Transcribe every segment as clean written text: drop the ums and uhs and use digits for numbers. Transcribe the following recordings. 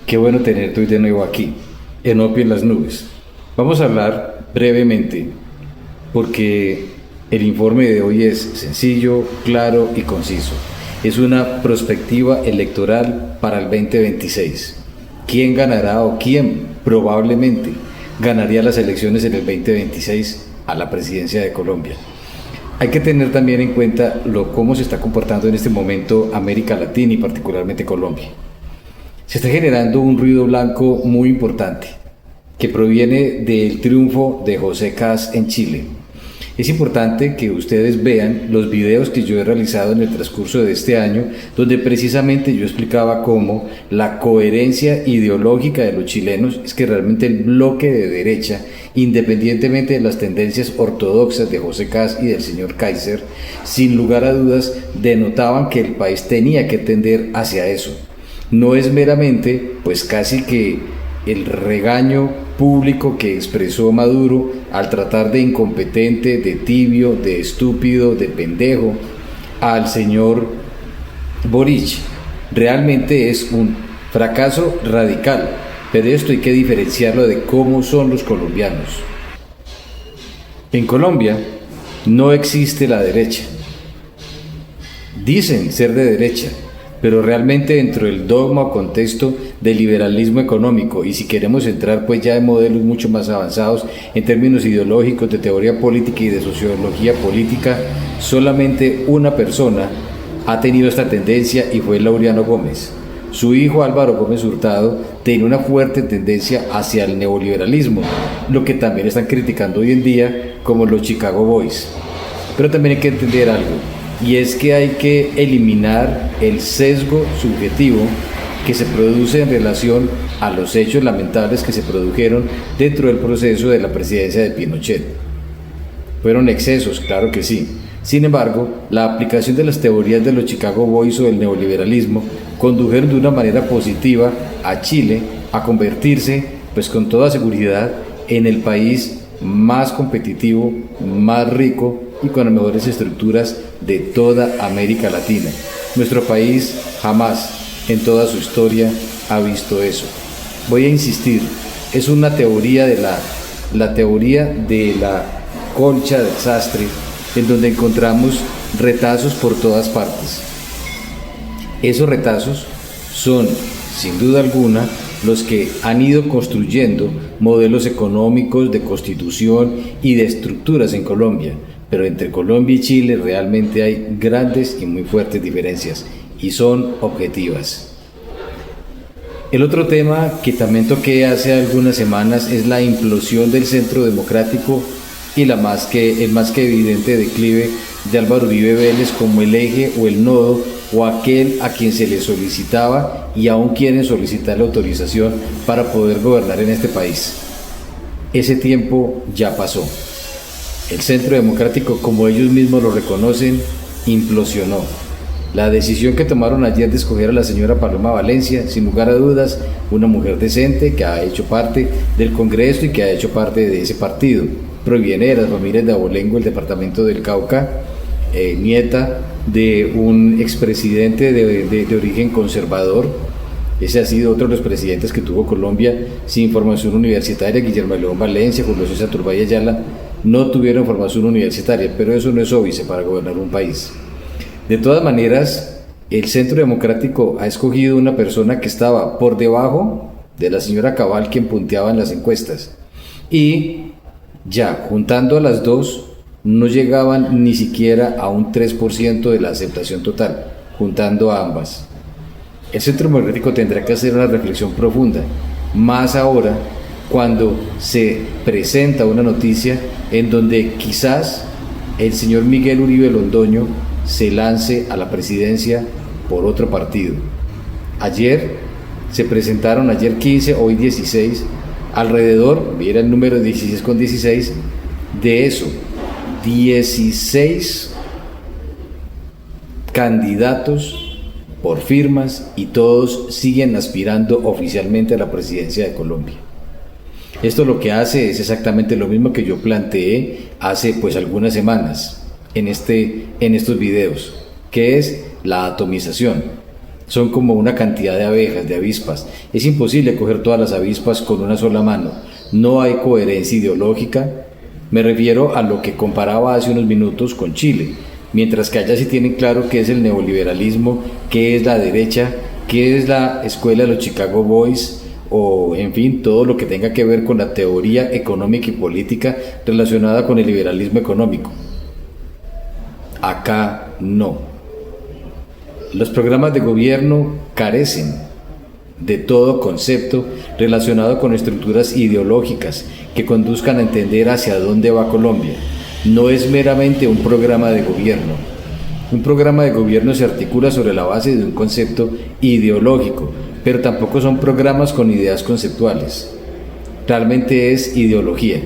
Qué bueno tenerte hoy de nuevo aquí, en Opio en las Nubes. Vamos a hablar brevemente porque el informe de hoy es sencillo, claro y conciso. Es una prospectiva electoral para el 2026. ¿Quién ganará o quién probablemente ganaría las elecciones en el 2026 a la presidencia de Colombia? Hay que tener también en cuenta cómo se está comportando en este momento América Latina y particularmente Colombia. Se está generando un ruido blanco muy importante que proviene del triunfo de José Kast en Chile. Es importante que ustedes vean los videos que yo he realizado en el transcurso de este año, donde precisamente yo explicaba cómo la coherencia ideológica de los chilenos es que realmente el bloque de derecha, independientemente de las tendencias ortodoxas de José Kast y del señor Kaiser, sin lugar a dudas denotaban que el país tenía que tender hacia eso. No es meramente, pues casi que el regaño público que expresó Maduro al tratar de incompetente, de tibio, de estúpido, de pendejo al señor Boric. Realmente es un fracaso radical, pero esto hay que diferenciarlo de cómo son los colombianos. En Colombia no existe la derecha. Dicen ser de derecha, pero realmente dentro del dogma o contexto del liberalismo económico, y si queremos entrar pues ya en modelos mucho más avanzados en términos ideológicos, de teoría política y de sociología política, solamente una persona ha tenido esta tendencia y fue Laureano Gómez. Su hijo Álvaro Gómez Hurtado tiene una fuerte tendencia hacia el neoliberalismo, lo que también están criticando hoy en día como los Chicago Boys. Pero también hay que entender algo, y es que hay que eliminar el sesgo subjetivo que se produce en relación a los hechos lamentables que se produjeron dentro del proceso de la presidencia de Pinochet. Fueron excesos, claro que sí. Sin embargo, la aplicación de las teorías de los Chicago Boys o del neoliberalismo condujeron de una manera positiva a Chile a convertirse, pues con toda seguridad, en el país más competitivo, más rico y con las mejores estructuras de toda América Latina. Nuestro país jamás en toda su historia ha visto eso. Voy a insistir, es una teoría de la teoría de la concha del sastre, en donde encontramos retazos por todas partes. Esos retazos son, sin duda alguna, los que han ido construyendo modelos económicos, de constitución y de estructuras en Colombia. Pero entre Colombia y Chile realmente hay grandes y muy fuertes diferencias, y son objetivas. El otro tema que también toqué hace algunas semanas es la implosión del Centro Democrático y el más que evidente declive de Álvaro Uribe Vélez como el eje o el nodo o aquel a quien se le solicitaba y aún quieren solicitar la autorización para poder gobernar en este país. Ese tiempo ya pasó. El Centro Democrático, como ellos mismos lo reconocen, implosionó. La decisión que tomaron ayer de escoger a la señora Paloma Valencia, sin lugar a dudas, una mujer decente que ha hecho parte del Congreso y que ha hecho parte de ese partido. Proviene de las familias de Abolengo, el departamento del Cauca, nieta de un expresidente de origen conservador. Ese ha sido otro de los presidentes que tuvo Colombia sin formación universitaria. Guillermo León Valencia, Julio César Turbay Ayala no tuvieron formación universitaria, pero eso no es óbice para gobernar un país. De todas maneras, el Centro Democrático ha escogido una persona que estaba por debajo de la señora Cabal, quien punteaba en las encuestas, y ya juntando a las dos no llegaban ni siquiera a un 3% de la aceptación total, juntando a ambas. El Centro Democrático tendrá que hacer una reflexión profunda, más ahora cuando se presenta una noticia en donde quizás el señor Miguel Uribe Londoño se lance a la presidencia por otro partido. Ayer se presentaron, ayer 15, hoy 16, alrededor, mira el número 16 con 16, de eso, 16 candidatos por firmas y todos siguen aspirando oficialmente a la presidencia de Colombia. Esto lo que hace es exactamente lo mismo que yo planteé hace pues algunas semanas en estos videos, que es la atomización. Son como una cantidad de abejas, de avispas. Es imposible coger todas las avispas con una sola mano. No hay coherencia ideológica. Me refiero a lo que comparaba hace unos minutos con Chile. Mientras que allá sí tienen claro qué es el neoliberalismo, qué es la derecha, qué es la escuela de los Chicago Boys, o en fin, todo lo que tenga que ver con la teoría económica y política relacionada con el liberalismo económico. Acá no. Los programas de gobierno carecen de todo concepto relacionado con estructuras ideológicas que conduzcan a entender hacia dónde va Colombia. No es meramente un programa de gobierno. Un programa de gobierno se articula sobre la base de un concepto ideológico, pero tampoco son programas con ideas conceptuales. Realmente es ideología,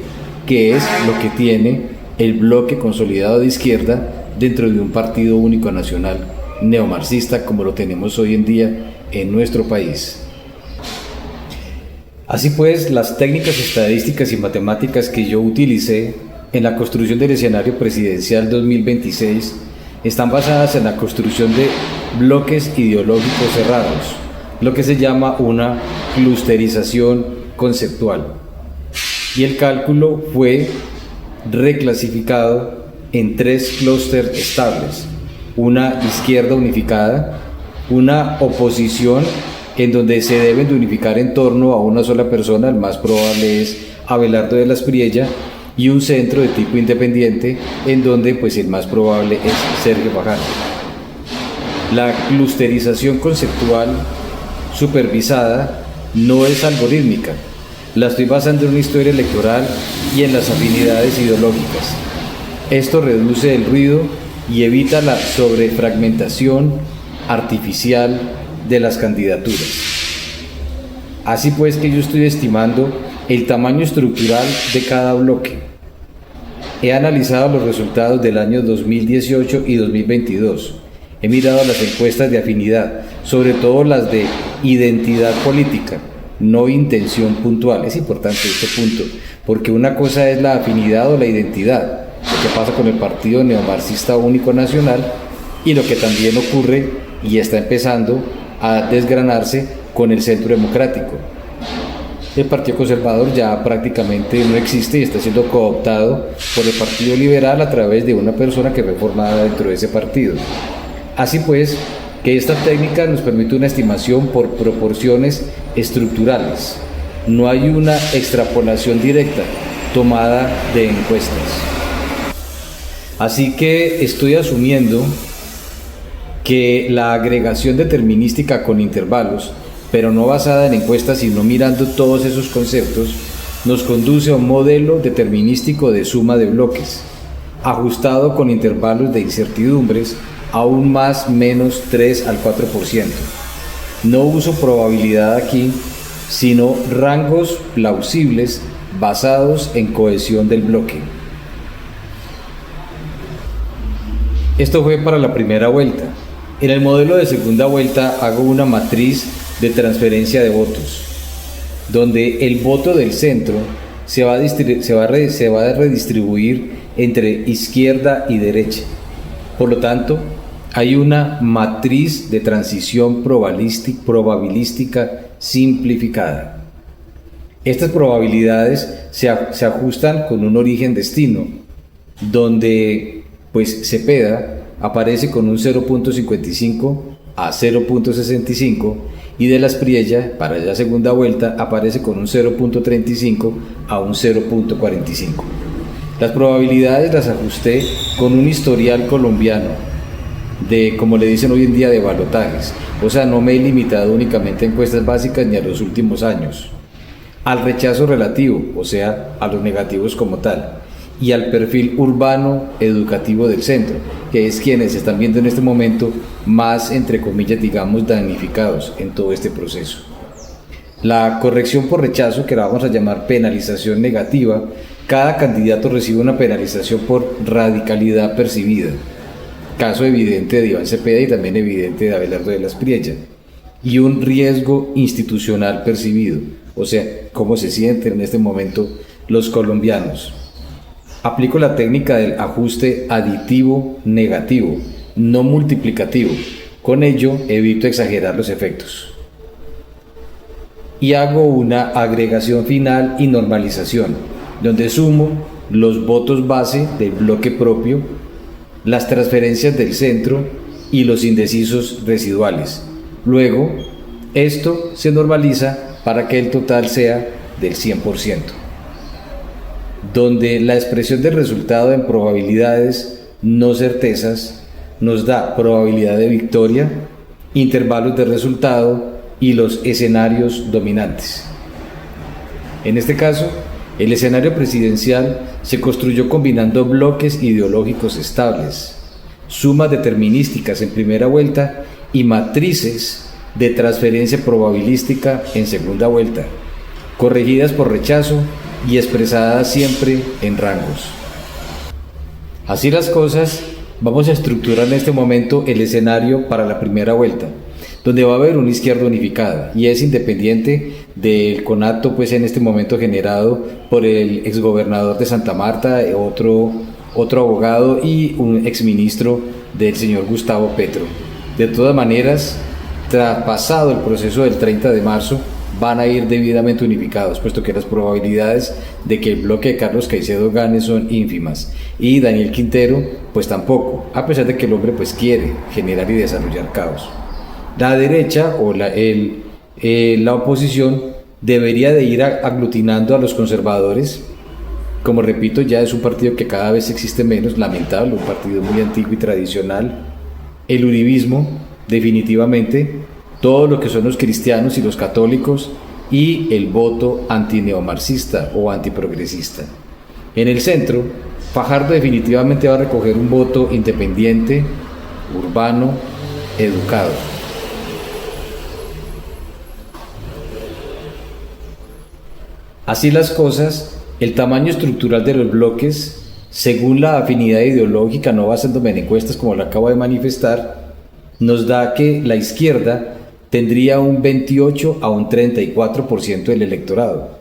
que es lo que tiene el bloque consolidado de izquierda dentro de un partido único nacional neomarxista como lo tenemos hoy en día en nuestro país. Así pues, las técnicas estadísticas y matemáticas que yo utilicé en la construcción del escenario presidencial 2026 están basadas en la construcción de bloques ideológicos cerrados, lo que se llama una clusterización conceptual. Y el cálculo fue reclasificado en 3 clústeres estables: una izquierda unificada, una oposición en donde se deben de unificar en torno a una sola persona, el más probable es Abelardo de las Priella, y un centro de tipo independiente en donde pues el más probable es Sergio Fajardo. La clusterización conceptual supervisada no es algorítmica, la estoy basando en una historia electoral y en las afinidades ideológicas. Esto reduce el ruido y evita la sobrefragmentación artificial de las candidaturas. Así pues que yo estoy estimando el tamaño estructural de cada bloque. He analizado los resultados del año 2018 y 2022. He mirado las encuestas de afinidad, sobre todo las de identidad política, no intención puntual. Es importante este punto, porque una cosa es la afinidad o la identidad, lo que pasa con el Partido Neomarxista Único Nacional, y lo que también ocurre y está empezando a desgranarse con el Centro Democrático. El Partido Conservador ya prácticamente no existe y está siendo cooptado por el Partido Liberal a través de una persona que fue formada dentro de ese partido. Así pues, que esta técnica nos permite una estimación por proporciones estructurales. No hay una extrapolación directa tomada de encuestas. Así que estoy asumiendo que la agregación determinística con intervalos, pero no basada en encuestas sino mirando todos esos conceptos, nos conduce a un modelo determinístico de suma de bloques, ajustado con intervalos de incertidumbres a un más menos 3 al 4%. No uso probabilidad aquí, sino rangos plausibles basados en cohesión del bloque. Esto fue para la primera vuelta. En el modelo de segunda vuelta hago una matriz de transferencia de votos, donde el voto del centro se va a redistribuir entre izquierda y derecha. Por lo tanto, hay una matriz de transición probabilística simplificada. Estas probabilidades se ajustan con un origen-destino, donde pues Cepeda aparece con un 0.55 a 0.65 y de las Priella, para la segunda vuelta, aparece con un 0.35 a un 0.45. Las probabilidades las ajusté con un historial colombiano de, como le dicen hoy en día, de balotajes. O sea, no me he limitado únicamente a encuestas básicas ni a los últimos años. Al rechazo relativo, o sea, a los negativos como tal, y al perfil urbano educativo del centro, que es quienes se están viendo en este momento más, entre comillas, digamos, damnificados en todo este proceso. La corrección por rechazo, que la vamos a llamar penalización negativa, cada candidato recibe una penalización por radicalidad percibida, caso evidente de Iván Cepeda y también evidente de Abelardo de las Priella, y un riesgo institucional percibido, o sea, cómo se sienten en este momento los colombianos. Aplico la técnica del ajuste aditivo negativo, no multiplicativo, Con ello evito exagerar los efectos. Y hago una agregación final y normalización, donde sumo los votos base del bloque propio, las transferencias del centro y los indecisos residuales. Luego, esto se normaliza para que el total sea del 100%, donde la expresión del resultado en probabilidades no certezas nos da probabilidad de victoria, intervalos de resultado y los escenarios dominantes. En este caso, el escenario presidencial se construyó combinando bloques ideológicos estables, sumas determinísticas en primera vuelta y matrices de transferencia probabilística en segunda vuelta, corregidas por rechazo y expresadas siempre en rangos. Así las cosas, vamos a estructurar en este momento el escenario para la primera vuelta, donde va a haber una izquierda unificada y es independiente del conato pues en este momento generado por el exgobernador de Santa Marta, otro abogado y un exministro del señor Gustavo Petro. De todas maneras, traspasado el proceso del 30 de marzo, van a ir debidamente unificados, puesto que las probabilidades de que el bloque de Carlos Caicedo gane son ínfimas, y Daniel Quintero pues tampoco, a pesar de que el hombre pues quiere generar y desarrollar caos. La derecha o la oposición debería de ir aglutinando a los conservadores. Como repito, ya es un partido que cada vez existe menos, lamentable, un partido muy antiguo y tradicional. El uribismo, definitivamente, todo lo que son los cristianos y los católicos, y el voto antineomarxista o antiprogresista. En el centro, Fajardo definitivamente va a recoger un voto independiente, urbano, educado. Así las cosas, el tamaño estructural de los bloques, según la afinidad ideológica, no basándome en encuestas como lo acabo de manifestar, nos da que la izquierda tendría un 28 a un 34% del electorado.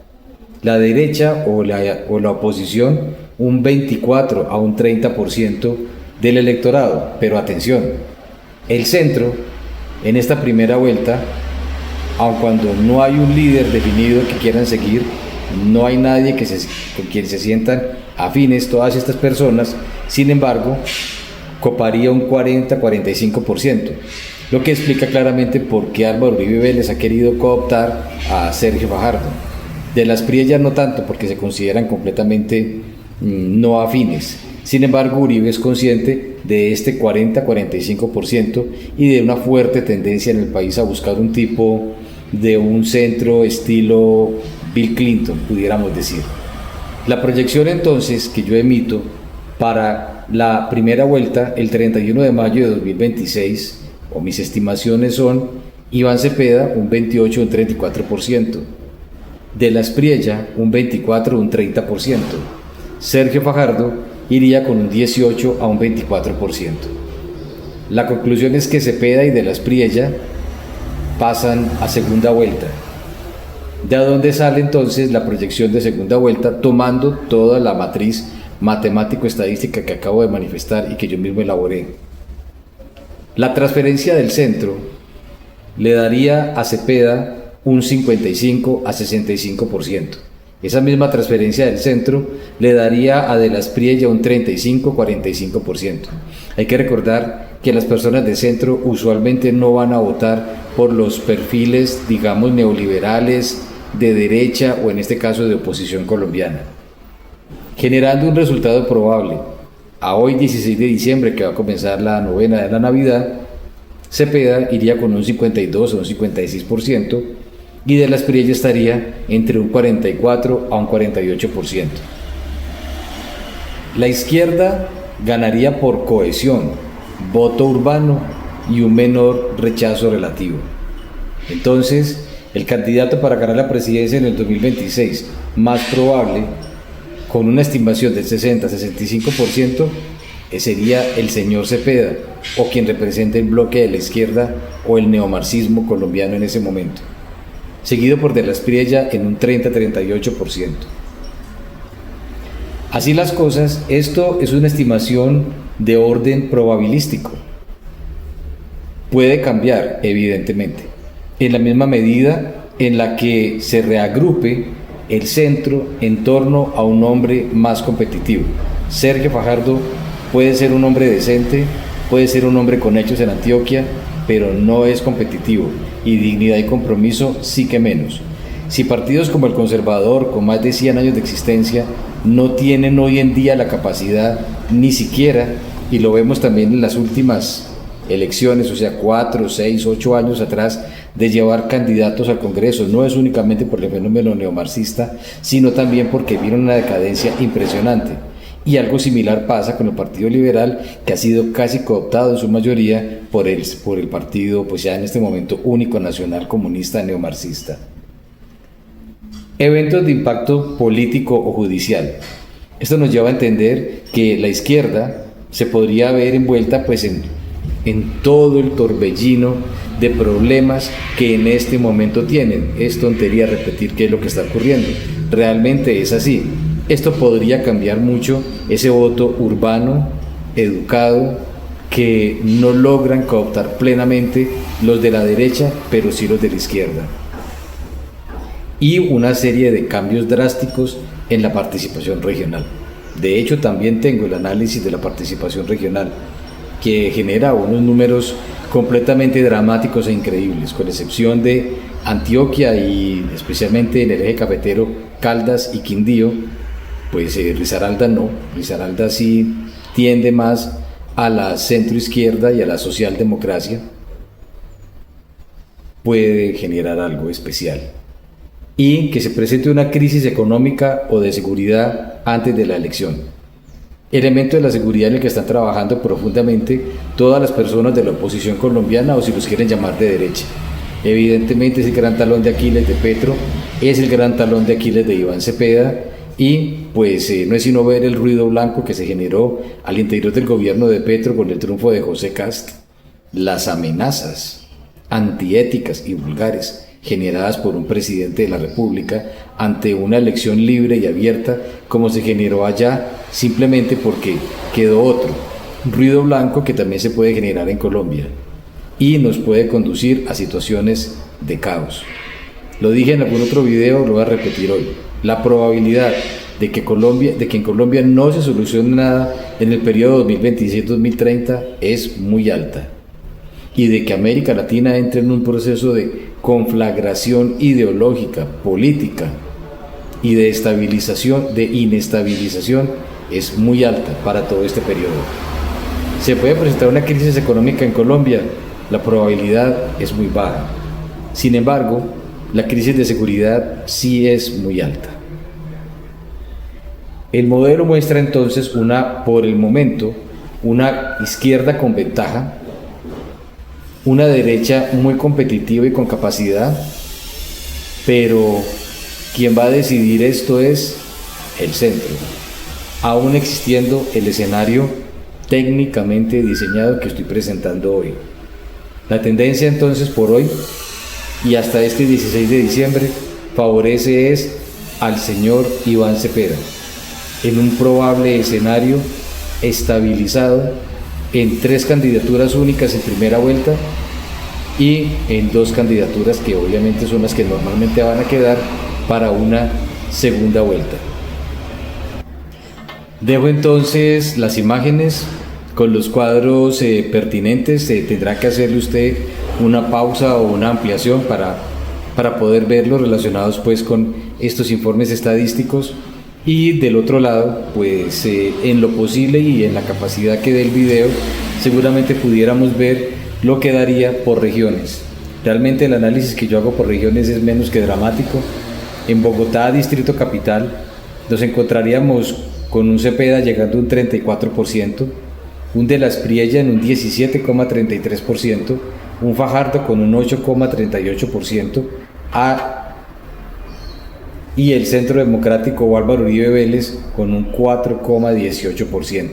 La derecha o la oposición un 24 a un 30% del electorado. Pero atención, el centro en esta primera vuelta, aun cuando no hay un líder definido que quieran seguir, no hay nadie con quien se sientan afines todas estas personas, sin embargo, coparía un 40-45%, lo que explica claramente por qué Álvaro Uribe Vélez ha querido cooptar a Sergio Fajardo. De las priellas no tanto, porque se consideran completamente no afines. Sin embargo, Uribe es consciente de este 40-45% y de una fuerte tendencia en el país a buscar un tipo de un centro estilo Bill Clinton, pudiéramos decir. La proyección entonces que yo emito para la primera vuelta, el 31 de mayo de 2026, o mis estimaciones son Iván Cepeda un 28 un 34%, de la Espriella un 24 un 30%, Sergio Fajardo iría con un 18 a un 24%. La conclusión es que Cepeda y de la Espriella pasan a segunda vuelta. ¿De dónde sale entonces la proyección de segunda vuelta? Tomando toda la matriz matemático-estadística que acabo de manifestar y que yo mismo elaboré. La transferencia del centro le daría a Cepeda un 55 a 65%. Esa misma transferencia del centro le daría a de la Espriella un 35-45%. Hay que recordar que las personas de centro usualmente no van a votar por los perfiles, digamos, neoliberales, de derecha o en este caso de oposición colombiana, generando un resultado probable. A hoy 16 de diciembre, que va a comenzar la novena de la Navidad, Cepeda iría con un 52 o un 56% y de la Espriella estaría entre un 44 a un 48%. La izquierda ganaría por cohesión, voto urbano y un menor rechazo relativo. Entonces, el candidato para ganar la presidencia en el 2026 más probable, con una estimación del 60-65%, sería el señor Cepeda, o quien represente el bloque de la izquierda o el neomarxismo colombiano en ese momento, seguido por de la Espriella en un 30-38%. Así las cosas, esto es una estimación de orden probabilístico. puede cambiar, evidentemente, en la misma medida en la que se reagrupe el centro en torno a un hombre más competitivo. Sergio Fajardo puede ser un hombre decente, puede ser un hombre con hechos en Antioquia, pero no es competitivo, y dignidad y compromiso sí que menos. Si partidos como el Conservador, con más de 100 años de existencia, no tienen hoy en día la capacidad, ni siquiera, y lo vemos también en las últimas elecciones, o sea, 4, 6, 8 años atrás, de llevar candidatos al Congreso, no es únicamente por el fenómeno neomarxista, sino también porque vieron una decadencia impresionante. Y algo similar pasa con el Partido Liberal, que ha sido casi cooptado en su mayoría por el partido, pues ya en este momento único, nacional comunista neomarxista. Eventos de impacto político o judicial. Esto nos lleva a entender que la izquierda se podría ver envuelta pues en todo el torbellino de problemas que en este momento tienen. Es tontería repetir qué es lo que está ocurriendo. Realmente es así. Esto podría cambiar mucho ese voto urbano, educado, que no logran cooptar plenamente los de la derecha, pero sí los de la izquierda. Y una serie de cambios drásticos en la participación regional. De hecho, también tengo el análisis de la participación regional, que genera unos números completamente dramáticos e increíbles, con excepción de Antioquia y especialmente en el eje cafetero, Caldas y Quindío. Pues Risaralda no, Risaralda sí tiende más a la centroizquierda y a la socialdemocracia, puede generar algo especial. Y que se presente una crisis económica o de seguridad antes de la elección. Elemento de la seguridad en el que están trabajando profundamente todas las personas de la oposición colombiana, o si los quieren llamar de derecha. Evidentemente es el gran talón de Aquiles de Petro, es el gran talón de Aquiles de Iván Cepeda, y pues no es sino ver el ruido blanco que se generó al interior del gobierno de Petro con el triunfo de José Cast, las amenazas antiéticas y vulgares generadas por un presidente de la República ante una elección libre y abierta como se generó allá, simplemente porque quedó otro ruido blanco que también se puede generar en Colombia y nos puede conducir a situaciones de caos. Lo dije en algún otro video, lo voy a repetir hoy. La probabilidad de que en Colombia no se solucione nada en el periodo 2027-2030 es muy alta, y de que América Latina entre en un proceso de conflagración ideológica, política y de inestabilización es muy alta para todo este periodo. ¿Se puede presentar una crisis económica en Colombia? La probabilidad es muy baja. Sin embargo, la crisis de seguridad sí es muy alta. El modelo muestra entonces por el momento, una izquierda con ventaja, una derecha muy competitiva y con capacidad, pero quien va a decidir esto es el centro, aún existiendo el escenario técnicamente diseñado que estoy presentando hoy. La tendencia entonces por hoy y hasta este 16 de diciembre favorece al señor Iván Cepeda en un probable escenario estabilizado en 3 candidaturas únicas en primera vuelta y en 2 candidaturas que obviamente son las que normalmente van a quedar para una segunda vuelta. Dejo entonces las imágenes con los cuadros pertinentes. Tendrá que hacerle usted una pausa o una ampliación para poder verlos relacionados pues con estos informes estadísticos. Y del otro lado, pues en lo posible y en la capacidad que dé el video, seguramente pudiéramos ver lo que daría por regiones. Realmente el análisis que yo hago por regiones es menos que dramático. En Bogotá, Distrito Capital, nos encontraríamos con un Cepeda llegando a un 34%, un de la Espriella en un 17,33%, un Fajardo con un 8,38%, y el Centro Democrático o Álvaro Uribe Vélez con un 4,18%.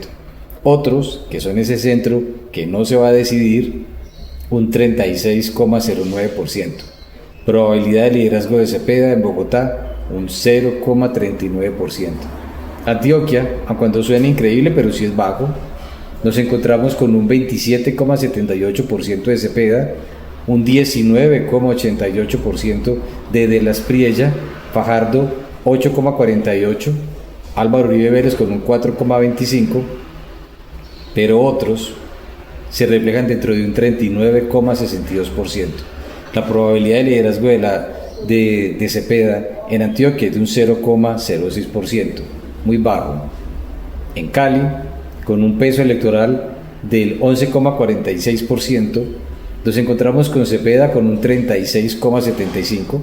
Otros, que son ese centro que no se va a decidir, un 36,09%. Probabilidad de liderazgo de Cepeda en Bogotá, un 0,39%. Antioquia, aun cuando suene increíble, pero sí es bajo, nos encontramos con un 27,78% de Cepeda, un 19,88% de las Priella, Fajardo 8,48%, Álvaro Uribe Vélez con un 4,25%, pero otros se reflejan dentro de un 39,62%. La probabilidad de liderazgo de Cepeda en Antioquia es de un 0,06%, muy bajo. En Cali, con un peso electoral del 11,46%, nos encontramos con Cepeda con un 36,75%,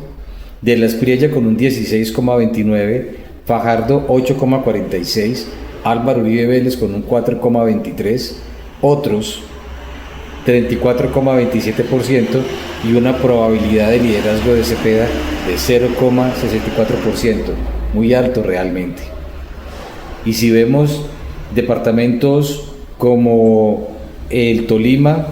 de las Priella con un 16,29%, Fajardo 8,46%, Álvaro Uribe Vélez con un 4,23%, otros 34,27% y una probabilidad de liderazgo de Cepeda de 0,64%, muy alto realmente. Y si vemos departamentos como el Tolima,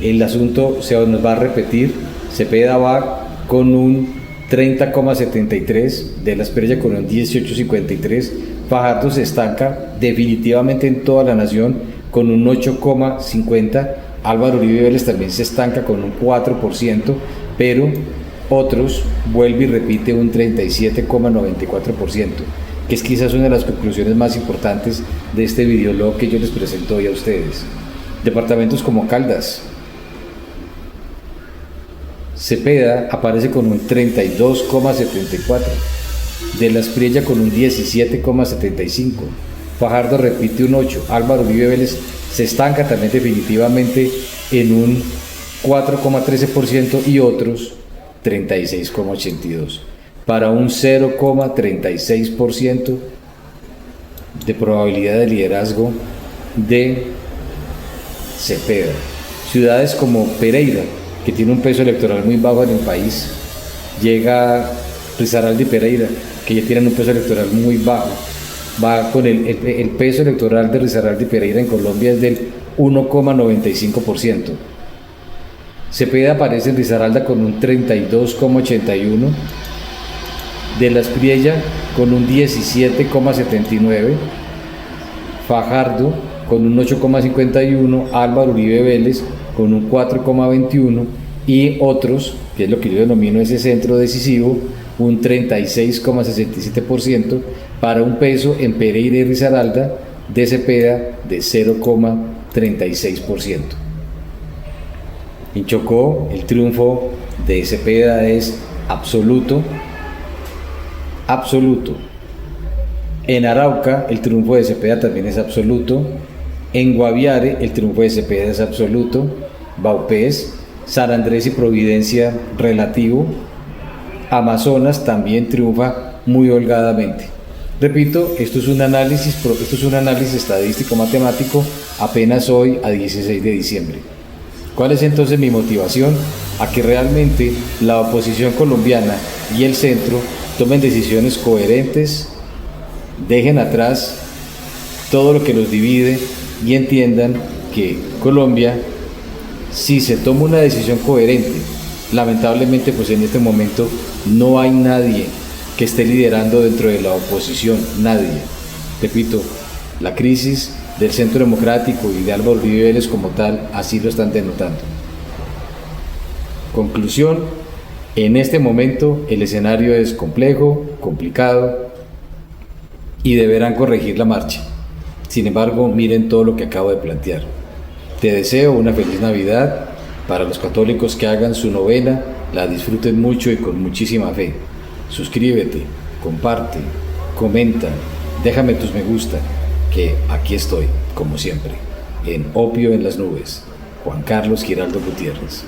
el asunto se nos va a repetir. Cepeda va con un 30,73%, de las Priella con un 18,53%, Fajardo se estanca definitivamente en toda la nación con un 8,50%, Álvaro Uribe Vélez también se estanca con un 4%, pero otros vuelve y repite un 37,94%, que es quizás una de las conclusiones más importantes de este videolog que yo les presento hoy a ustedes. Departamentos como Caldas, Cepeda aparece con un 32,74%, de las Priella con un 17,75%, Fajardo repite un 8%, Álvaro Uribe Vélez se estanca también definitivamente en un 4,13% y otros 36,82%, para un 0,36% de probabilidad de liderazgo de Cepeda. Ciudades como Pereira, que tiene un peso electoral muy bajo en el país, llega Risaralda y Pereira, que ya tienen un peso electoral muy bajo. Va con el peso electoral de Risaralda y Pereira en Colombia es del 1,95%. Cepeda aparece en Risaralda con un 32,81%, de las Priella con un 17,79%, Fajardo con un 8,51%, Álvaro Uribe Vélez con un 4,21% y otros, que es lo que yo denomino ese centro decisivo, un 36,67%, para un peso en Pereira y Risaralda de Cepeda de 0,36%. En Chocó el triunfo de Cepeda es absoluto. En Arauca el triunfo de Cepeda también es absoluto. En Guaviare el triunfo de Cepeda es absoluto. Vaupés, San Andrés y Providencia relativo. Amazonas también triunfa muy holgadamente. Repito, esto es un análisis estadístico matemático apenas hoy a 16 de diciembre. ¿Cuál es entonces mi motivación? A que realmente la oposición colombiana y el centro tomen decisiones coherentes, dejen atrás todo lo que los divide y entiendan que Colombia, si se toma una decisión coherente, lamentablemente pues en este momento no hay nadie que esté liderando dentro de la oposición, nadie. Repito, la crisis del Centro Democrático y de Álvaro Uribe Vélez como tal así lo están denotando. Conclusión, en este momento el escenario es complejo, complicado y deberán corregir la marcha. Sin embargo, miren todo lo que acabo de plantear. Te deseo una feliz Navidad. Para los católicos que hagan su novena, la disfruten mucho y con muchísima fe. Suscríbete, comparte, comenta, déjame tus me gusta, que aquí estoy, como siempre, en Opio en las Nubes. Juan Carlos Giraldo Gutiérrez.